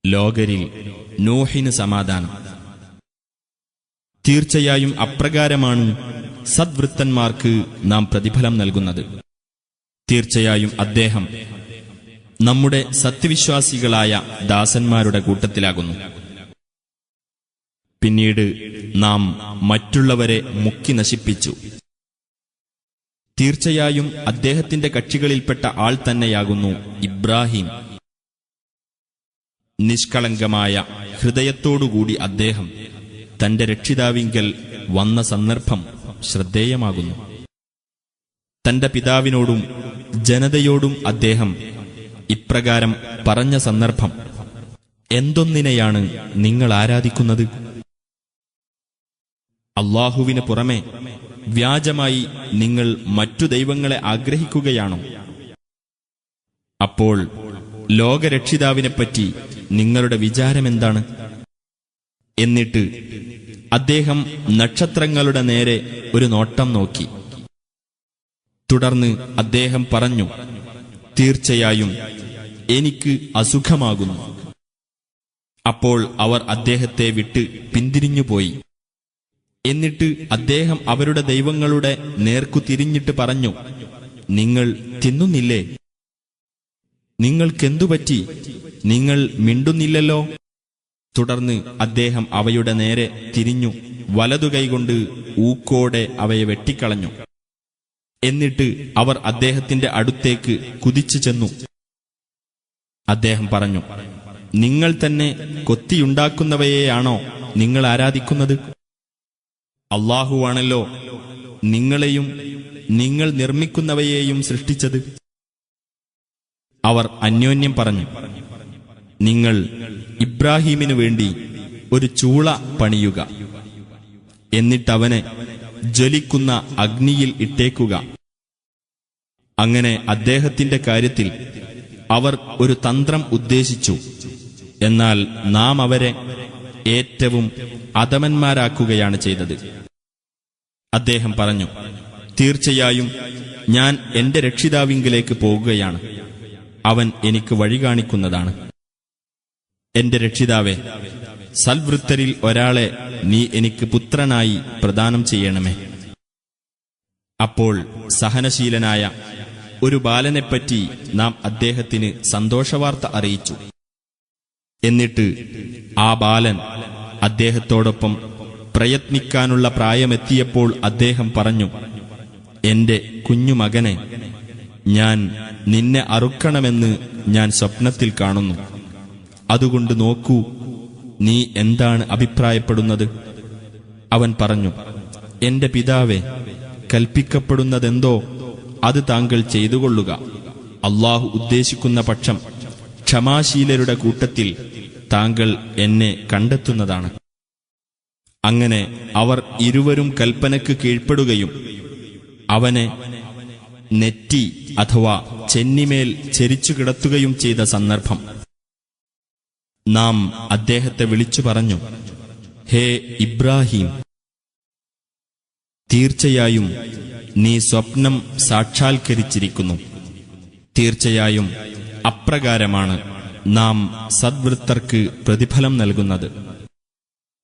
ലോകരിൽ നോഹിന് സമാധാനം. തീർച്ചയായും അപ്രകാരമാണ് സദ്വൃത്തന്മാർക്ക് നാം പ്രതിഫലം നൽകുന്നത്. തീർച്ചയായും അദ്ദേഹം നമ്മുടെ സത്യവിശ്വാസികളായ ദാസന്മാരുടെ കൂട്ടത്തിലാകുന്നു. പിന്നീട് നാം മറ്റുള്ളവരെ മുക്കി നശിപ്പിച്ചു. തീർച്ചയായും അദ്ദേഹത്തിന്റെ കക്ഷികളിൽപ്പെട്ട ആൾ തന്നെയാകുന്നു ഇബ്രാഹിം. നിഷ്കളങ്കമായ ഹൃദയത്തോടുകൂടി അദ്ദേഹം തന്റെ രക്ഷിതാവിങ്കൽ വന്ന സന്ദർഭം ശ്രദ്ധേയമാകുന്നു. തന്റെ പിതാവിനോടും ജനതയോടും അദ്ദേഹം ഇപ്രകാരം പറഞ്ഞ സന്ദർഭം: എന്തൊന്നിനെയാണ് നിങ്ങൾ ആരാധിക്കുന്നത്? അല്ലാഹുവിന് പുറമെ വ്യാജമായി നിങ്ങൾ മറ്റു ദൈവങ്ങളെ ആഗ്രഹിക്കുകയാണോ? അപ്പോൾ ലോകരക്ഷിതാവിനെപ്പറ്റി നിങ്ങളുടെ വിചാരമെന്താണ്? എന്നിട്ട് അദ്ദേഹം നക്ഷത്രങ്ങളുടെ നേരെ ഒരു നോട്ടം നോക്കി. തുടർന്ന് അദ്ദേഹം പറഞ്ഞു: തീർച്ചയായും എനിക്ക് അസുഖമാകുന്നു. അപ്പോൾ അവർ അദ്ദേഹത്തെ വിട്ട് പിന്തിരിഞ്ഞുപോയി. എന്നിട്ട് അദ്ദേഹം അവരുടെ ദൈവങ്ങളുടെ നേർക്കു തിരിഞ്ഞിട്ട് പറഞ്ഞു: നിങ്ങൾ തിന്നുന്നില്ലേ? നിങ്ങൾക്കെന്തുപറ്റി? നിങ്ങൾ മിണ്ടുന്നില്ലല്ലോ. തുടർന്ന് അദ്ദേഹം അവയുടെ നേരെ തിരിഞ്ഞു വലതുകൈകൊണ്ട് ഊക്കോടെ അവയെ വെട്ടിക്കളഞ്ഞു. എന്നിട്ട് അവർ അദ്ദേഹത്തിന്റെ അടുത്തേക്ക് കുതിച്ചു ചെന്നു. അദ്ദേഹം പറഞ്ഞു: നിങ്ങൾ തന്നെ കൊത്തിയുണ്ടാക്കുന്നവയെയാണോ നിങ്ങൾ ആരാധിക്കുന്നത്? അല്ലാഹുവാണല്ലോ നിങ്ങളെയും നിങ്ങൾ നിർമ്മിക്കുന്നവയെയും സൃഷ്ടിച്ചത്. അവർ അന്യോന്യം പറഞ്ഞു: നിങ്ങൾ ഇബ്രാഹീമിനു വേണ്ടി ഒരു ചൂള പണിയുക, എന്നിട്ടവനെ ജ്വലിക്കുന്ന അഗ്നിയിൽ ഇട്ടേക്കുക. അങ്ങനെ അദ്ദേഹത്തിന്റെ കാര്യത്തിൽ അവർ ഒരു തന്ത്രം ഉദ്ദേശിച്ചു. എന്നാൽ നാം അവരെ ഏറ്റവും അധമന്മാരാക്കുകയാണ് ചെയ്തത്. അദ്ദേഹം പറഞ്ഞു: തീർച്ചയായും ഞാൻ എന്റെ രക്ഷിതാവിങ്കലേക്ക് പോകുകയാണ്. അവൻ എനിക്ക് വഴി കാണിക്കുന്നതാണ്. എന്റെ രക്ഷിതാവേ, സൽവൃത്തരിൽ ഒരാളെ നീ എനിക്ക് പുത്രനായി പ്രദാനം ചെയ്യണമേ. അപ്പോൾ സഹനശീലനായ ഒരു ബാലനെപ്പറ്റി നാം അദ്ദേഹത്തിന് സന്തോഷവാർത്ത അറിയിച്ചു. എന്നിട്ട് ആ ബാലൻ അദ്ദേഹത്തോടൊപ്പം പ്രയത്നിക്കാനുള്ള പ്രായമെത്തിയപ്പോൾ അദ്ദേഹം പറഞ്ഞു: എന്റെ കുഞ്ഞുമകനെ, ഞാൻ നിന്നെ അറുക്കണമെന്ന് ഞാൻ സ്വപ്നത്തിൽ കാണുന്നു. അതുകൊണ്ട് നോക്കൂ, നീ എന്താണ് അഭിപ്രായപ്പെടുന്നത്? അവൻ പറഞ്ഞു: എന്റെ പിതാവേ, കൽപ്പിക്കപ്പെടുന്നതെന്തോ അത് താങ്കൾ ചെയ്തുകൊള്ളുക. അല്ലാഹു ഉദ്ദേശിക്കുന്ന പക്ഷം ക്ഷമാശീലരുടെ കൂട്ടത്തിൽ താങ്കൾ എന്നെ കണ്ടെത്തുന്നതാണ്. അങ്ങനെ അവർ ഇരുവരും കൽപ്പനയ്ക്ക് കീഴ്പ്പെടുകയും അവനെ നെറ്റി അഥവാ ചെന്നിമേൽ ചെരിച്ചു കിടത്തുകയും ചെയ്ത സന്ദർഭം നാം അദ്ദേഹത്തെ വിളിച്ചു പറഞ്ഞു: ഹേ ഇബ്രാഹിം, തീർച്ചയായും നീ സ്വപ്നം സാക്ഷാത്കരിച്ചിരിക്കുന്നു. തീർച്ചയായും അപ്രകാരമാണ് നാം സദ്വൃത്തർക്ക് പ്രതിഫലം നൽകുന്നത്.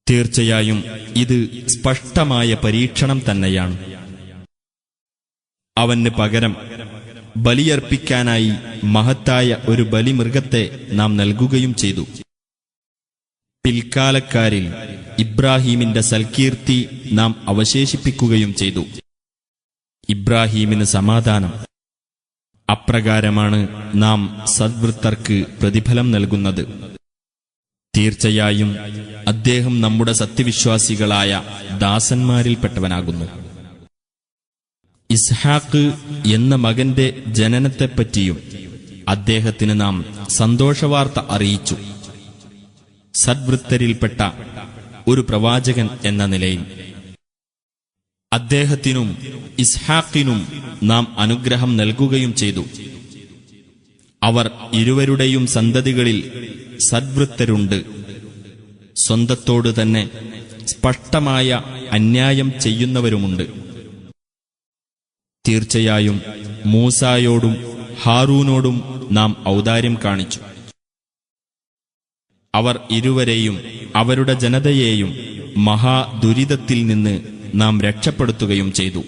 തീർച്ചയായും ഇത് സ്പഷ്ടമായ പരീക്ഷണം തന്നെയാണ്. അവന് പകരം ബലിയർപ്പിക്കാനായി മഹത്തായ ഒരു ബലിമൃഗത്തെ നാം നൽകുകയും ചെയ്തു. പിൽക്കാലക്കാരിൽ ഇബ്രാഹീമിന്റെ സൽകീർത്തി നാം അവശേഷിപ്പിക്കുകയും ചെയ്തു. ഇബ്രാഹീമിന് സമാധാനം. അപ്രകാരമാണ് നാം സദ്വൃത്തർക്ക് പ്രതിഫലം നൽകുന്നത്. തീർച്ചയായും അദ്ദേഹം നമ്മുടെ സത്യവിശ്വാസികളായ ദാസന്മാരിൽപ്പെട്ടവനാകുന്നു. ഇസ്ഹാഖ് എന്ന മകന്റെ ജനനത്തെപ്പറ്റിയും അദ്ദേഹത്തിന് നാം സന്തോഷവാർത്ത അറിയിച്ചു. സദ്വൃത്തരിൽപ്പെട്ട ഒരു പ്രവാചകൻ എന്ന നിലയിൽ അദ്ദേഹത്തിനും ഇസ്ഹാഖിനും നാം അനുഗ്രഹം നൽകുകയും ചെയ്തു. അവർ ഇരുവരുടെയും സന്തതികളിൽ സദ്വൃത്തരുണ്ട്. സ്വന്തത്തോട് തന്നെ സ്പഷ്ടമായ അന്യായം ചെയ്യുന്നവരുമുണ്ട്. തീർച്ചയായും മൂസായോടും ഹാറൂനോടും നാം ഔദാര്യം കാണിച്ചു. അവർ ഇരുവരെയും അവരുടെ ജനതയെയും മഹാദുരിതത്തിൽ നിന്ന് നാം രക്ഷപ്പെടുത്തുകയും ചെയ്തു.